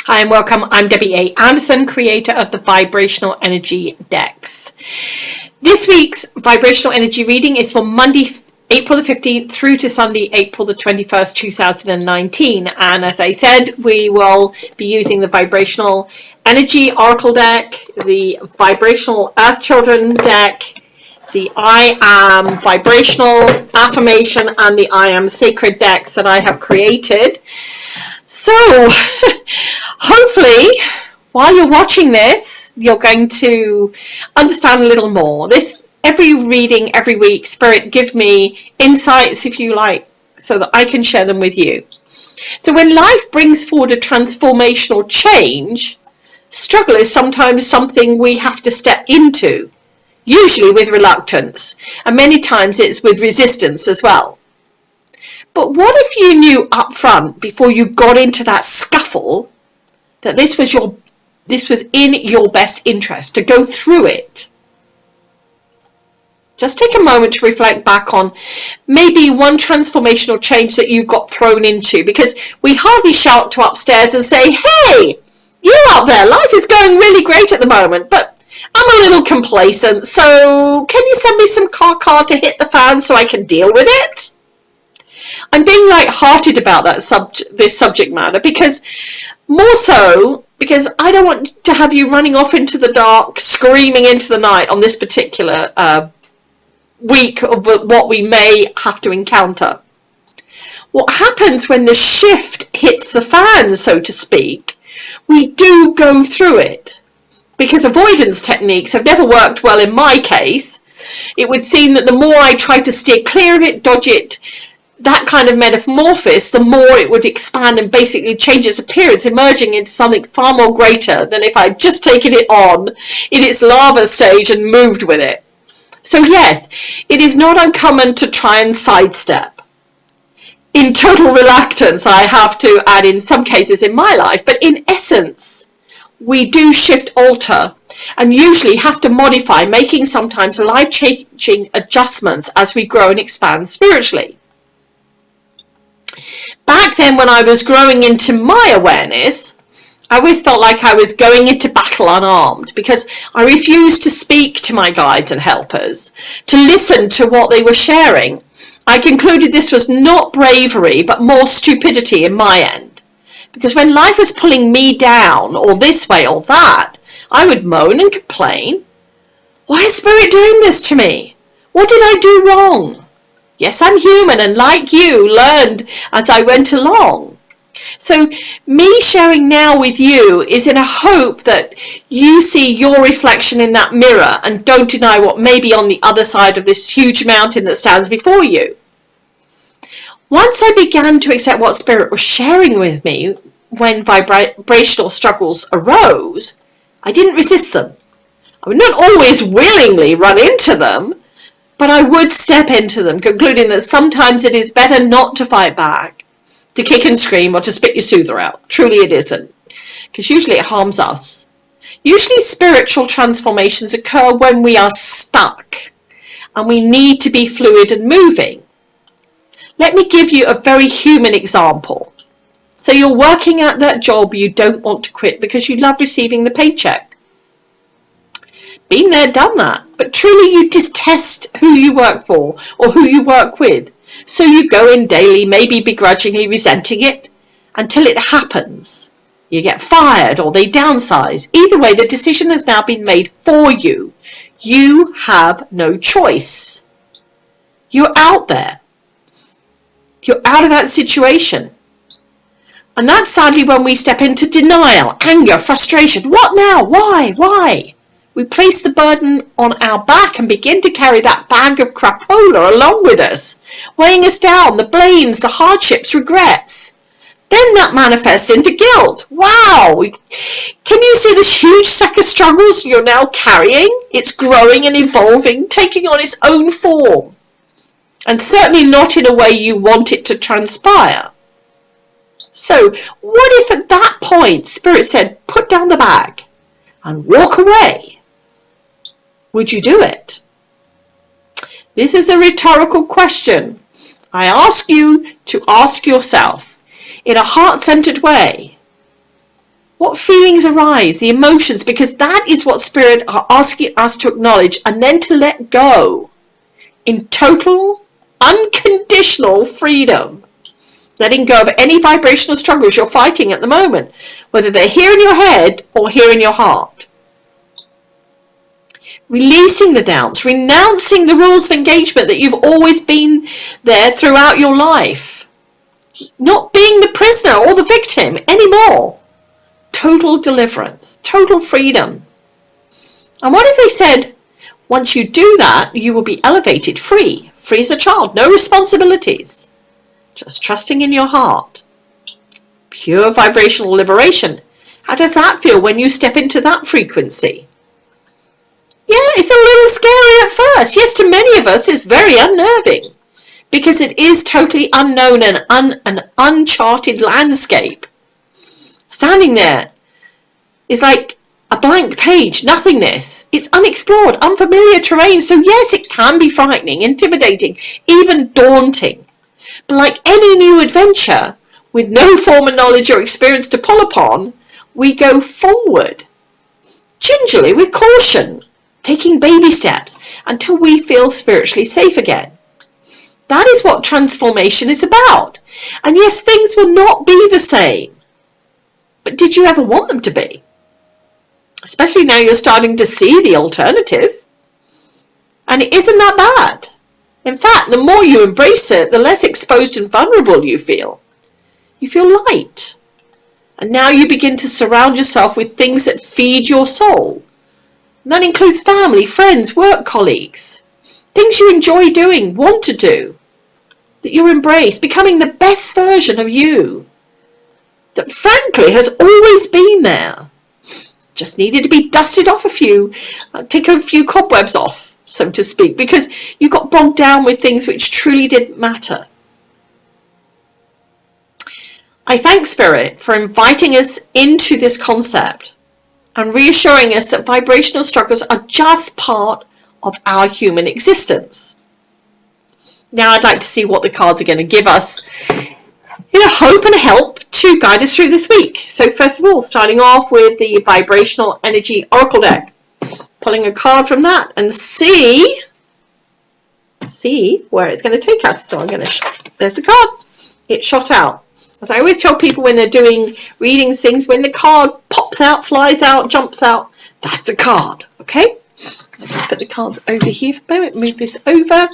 Hi and welcome. I'm Debbie A. Anderson, creator of the Vibrational Energy Decks. This week's Vibrational Energy reading is for Monday, April the 15th through to Sunday, April the 21st, 2019. And as I said, we will be using the Vibrational Energy Oracle deck, the Vibrational Earth Children deck, the I Am Vibrational Affirmation, and the I Am Sacred decks that I have created. So, hopefully, while you're watching this, you're going to understand a little more. Every reading, every week, Spirit give me insights, if you like, so that I can share them with you. So when life brings forward a transformational change, struggle is sometimes something we have to step into, usually with reluctance, and many times it's with resistance as well. But what if you knew up front, before you got into that scuffle, that this was in your best interest to go through it? Just take a moment to reflect back on maybe one transformational change that you got thrown into, because we hardly shout to upstairs and say, hey, you up there, life is going really great at the moment, but I'm a little complacent, so can you send me some car to hit the fan so I can deal with it? I'm being light-hearted about this subject matter because I don't want to have you running off into the dark, screaming into the night on this particular week of what we may have to encounter. What happens when the shift hits the fan, so to speak, we do go through it, because avoidance techniques have never worked well in my case. It would seem that the more I try to steer clear of it, dodge it, that kind of metamorphosis, the more it would expand and basically change its appearance, emerging into something far more greater than if I'd just taken it on in its larva stage and moved with it. So yes, it is not uncommon to try and sidestep. In total reluctance, I have to add, in some cases in my life, but in essence, we do shift, alter, and usually have to modify, making sometimes life-changing adjustments as we grow and expand spiritually. Back then, when I was growing into my awareness, I always felt like I was going into battle unarmed, because I refused to speak to my guides and helpers, to listen to what they were sharing. I concluded this was not bravery, but more stupidity in my end. Because when life was pulling me down, or this way or that, I would moan and complain. Why is Spirit doing this to me? What did I do wrong? Yes, I'm human, and like you, learned as I went along. So me sharing now with you is in a hope that you see your reflection in that mirror and don't deny what may be on the other side of this huge mountain that stands before you. Once I began to accept what Spirit was sharing with me when vibrational struggles arose, I didn't resist them. I would not always willingly run into them, but I would step into them, concluding that sometimes it is better not to fight back, to kick and scream, or to spit your soother out. Truly it isn't, because usually it harms us. Usually spiritual transformations occur when we are stuck, and we need to be fluid and moving. Let me give you a very human example. So you're working at that job you don't want to quit because you love receiving the paycheck. Been there, done that, but truly you detest who you work for or who you work with. So you go in daily, maybe begrudgingly resenting it, until it happens. You get fired or they downsize. Either way, the decision has now been made for you. You have no choice. You're out there. You're out of that situation. And that's sadly when we step into denial, anger, frustration. What now? Why? We place the burden on our back and begin to carry that bag of crapola along with us, weighing us down, the blames, the hardships, regrets. Then that manifests into guilt. Wow! Can you see this huge sack of struggles you're now carrying? It's growing and evolving, taking on its own form. And certainly not in a way you want it to transpire. So, what if at that point Spirit said, put down the bag and walk away? Would you do it? This is a rhetorical question. I ask you to ask yourself in a heart-centered way, What feelings arise, the emotions, because that is what Spirit are asking us to acknowledge and then to let go in total, unconditional freedom. Letting go of any vibrational struggles you're fighting at the moment, whether they're here in your head or here in your heart. Releasing the doubts, renouncing the rules of engagement that you've always been there throughout your life. Not being the prisoner or the victim anymore. Total deliverance, total freedom. And what if they said, once you do that, you will be elevated, free as a child, no responsibilities, just trusting in your heart. Pure vibrational liberation. How does that feel when you step into that frequency? Yeah, it's a little scary at first. Yes, to many of us, it's very unnerving because it is totally unknown and an uncharted landscape. Standing there is like a blank page, nothingness. It's unexplored, unfamiliar terrain. So yes, it can be frightening, intimidating, even daunting. But like any new adventure, with no former knowledge or experience to pull upon, we go forward, gingerly, with caution, taking baby steps until we feel spiritually safe again. That is what transformation is about. And yes, things will not be the same. But did you ever want them to be? Especially now you're starting to see the alternative. And it isn't that bad. In fact, the more you embrace it, the less exposed and vulnerable you feel. You feel light. And now you begin to surround yourself with things that feed your soul. And that includes family, friends, work colleagues. Things you enjoy doing, want to do. That you embrace, becoming the best version of you. That frankly has always been there. Just needed to be dusted off take a few cobwebs off, so to speak, because you got bogged down with things which truly didn't matter. I thank Spirit for inviting us into this concept and reassuring us that vibrational struggles are just part of our human existence. Now I'd like to see what the cards are going to give us in a hope and a help to guide us through this week. So first of all, starting off with the Vibrational Energy Oracle deck. Pulling a card from that and see where it's going to take us. So I'm going to, there's the card. It shot out. As I always tell people when they're doing readings, things, when the card pops out, flies out, jumps out, that's the card. Okay? I'll just put the cards over here for a moment, move this over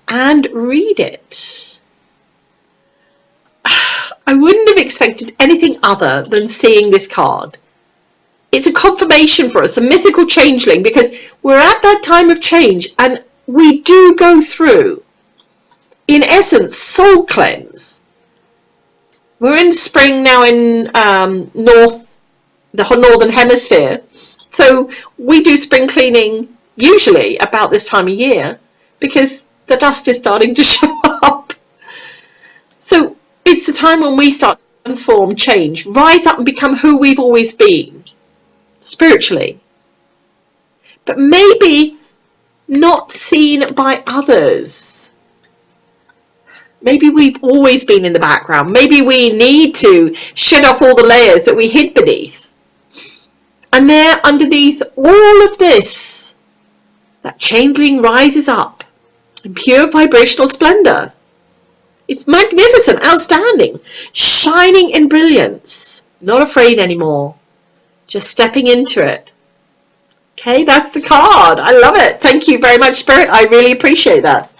and read it. I wouldn't have expected anything other than seeing this card. It's a confirmation for us, a mythical changeling, because we're at that time of change and we do go through, in essence, soul cleanse. We're in spring now in the Northern Hemisphere, so we do spring cleaning usually about this time of year because the dust is starting to show up. So it's the time when we start to transform, change, rise up and become who we've always been, spiritually. But maybe not seen by others. Maybe we've always been in the background. Maybe we need to shed off all the layers that we hid beneath. And there, underneath all of this, that changeling rises up in pure vibrational splendor. It's magnificent, outstanding, shining in brilliance, not afraid anymore, just stepping into it. Okay, that's the card. I love it. Thank you very much, Spirit. I really appreciate that.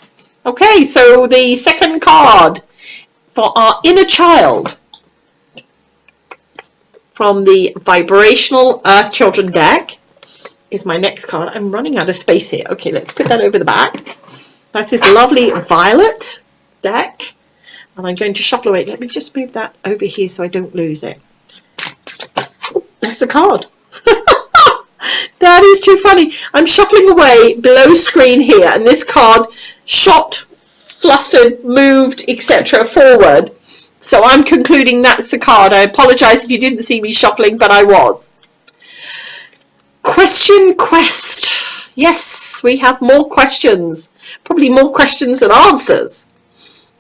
Okay, so the second card for our inner child from the Vibrational Earth Children deck is my next card. I'm running out of space here. Okay, let's put that over the back. That's this lovely violet deck. And I'm going to shuffle away. Let me just move that over here so I don't lose it. Oh, there's a card. That is too funny. I'm shuffling away below screen here, and this card shot, flustered, moved, etc. forward. So I'm concluding that's the card. I apologize if you didn't see me shuffling, but I was. Question quest. Yes, we have more questions. Probably more questions than answers.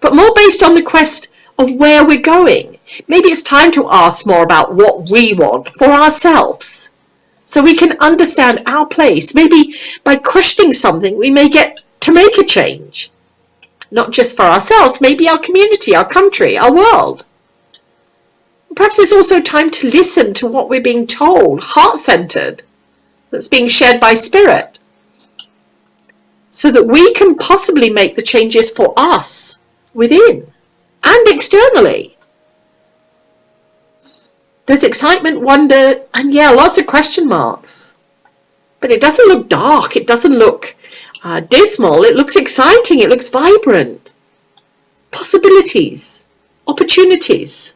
But more based on the quest of where we're going. Maybe it's time to ask more about what we want for ourselves, so we can understand our place. Maybe by questioning something, we may get to make a change. Not just for ourselves, maybe our community, our country, our world. Perhaps it's also time to listen to what we're being told, heart-centered, that's being shared by Spirit, so that we can possibly make the changes for us within and externally. There's excitement, wonder, and lots of question marks. But it doesn't look dark. It doesn't look dismal. It looks exciting. It looks vibrant. Possibilities, opportunities.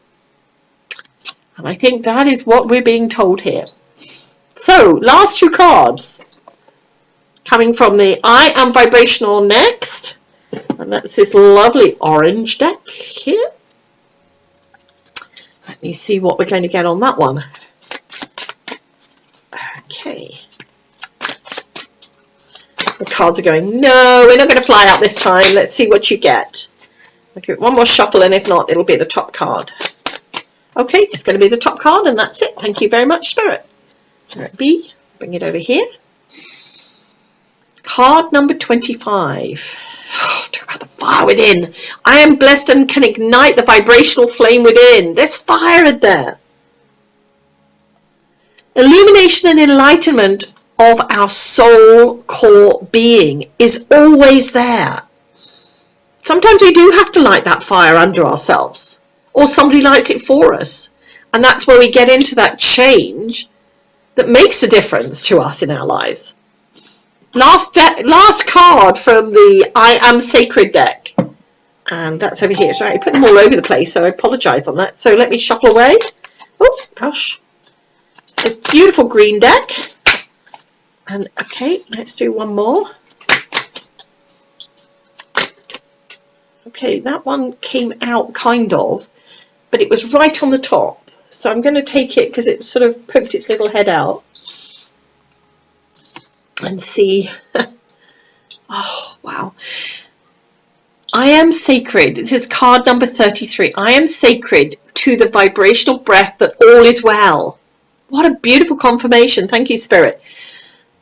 And I think that is what we're being told here. So, last two cards. Coming from the I Am Vibrational next. And that's this lovely orange deck here. Let me see what we're going to get on that one. Okay. The cards are going, no, we're not going to fly out this time. Let's see what you get. I'll give it one more shuffle, and if not, it'll be the top card. Okay, it's going to be the top card, and that's it. Thank you very much, Spirit. Let it be. Bring it over here. Card number 25. Talk about the fire within. I am blessed and can ignite the vibrational flame within. There's fire in there. Illumination and enlightenment of our soul core being is always there. Sometimes we do have to light that fire under ourselves, or somebody lights it for us. And that's where we get into that change that makes a difference to us in our lives. Last card from the I Am Sacred deck. And that's over here. Sorry, I put them all over the place, so I apologise on that. So let me shuffle away. Oh, gosh. It's a beautiful green deck. And, okay, let's do one more. Okay, that one came out kind of, but it was right on the top. So I'm going to take it because it sort of poked its little head out. And see. Oh, wow. I am sacred. This is card number 33. I am sacred to the vibrational breath that all is well. What a beautiful confirmation. Thank you, Spirit.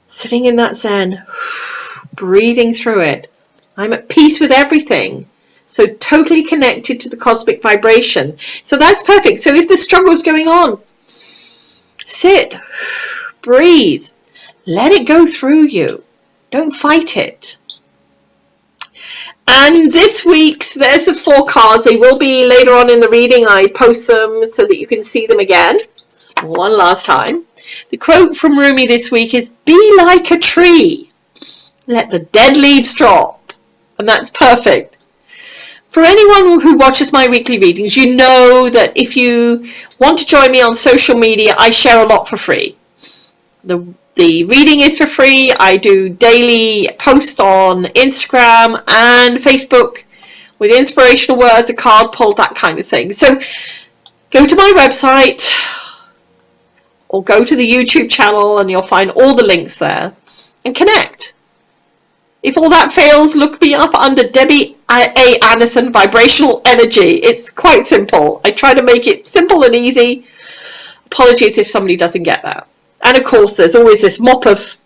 Sitting in that Zen, breathing through it. I'm at peace with everything. So totally connected to the cosmic vibration. So that's perfect. So if the struggle is going on, sit, breathe. Let it go through you. Don't fight it. And this week's, there's the 4 cards. They will be later on in the reading. I post them so that you can see them again. One last time. The quote from Rumi this week is, be like a tree. Let the dead leaves drop. And that's perfect. For anyone who watches my weekly readings, you know that if you want to join me on social media, I share a lot for free. The reading is for free. I do daily posts on Instagram and Facebook with inspirational words, a card pull, that kind of thing. So go to my website or go to the YouTube channel and you'll find all the links there and connect. If all that fails, look me up under Debbie A. Anderson Vibrational Energy. It's quite simple. I try to make it simple and easy. Apologies if somebody doesn't get that. And of course, there's always this mop of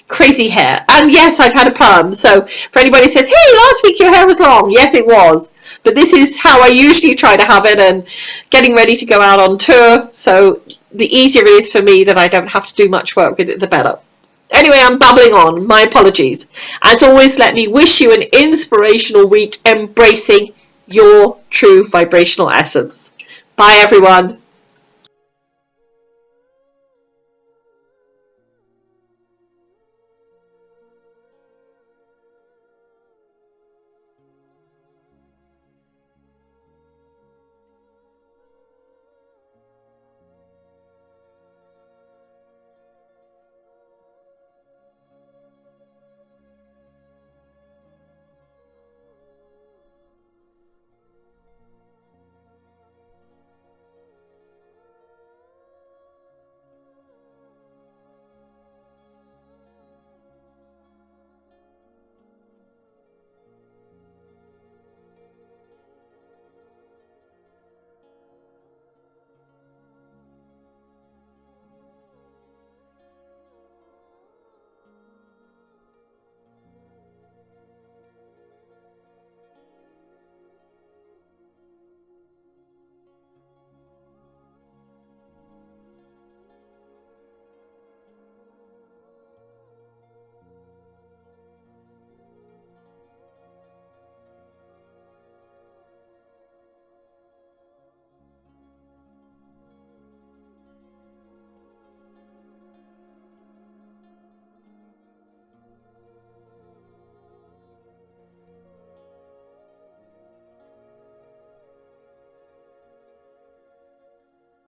crazy hair. And yes, I've had a perm. So for anybody who says, hey, last week your hair was long. Yes, it was. But this is how I usually try to have it, and getting ready to go out on tour. So the easier it is for me that I don't have to do much work with it, the better. Anyway, I'm babbling on. My apologies. As always, let me wish you an inspirational week, embracing your true vibrational essence. Bye, everyone.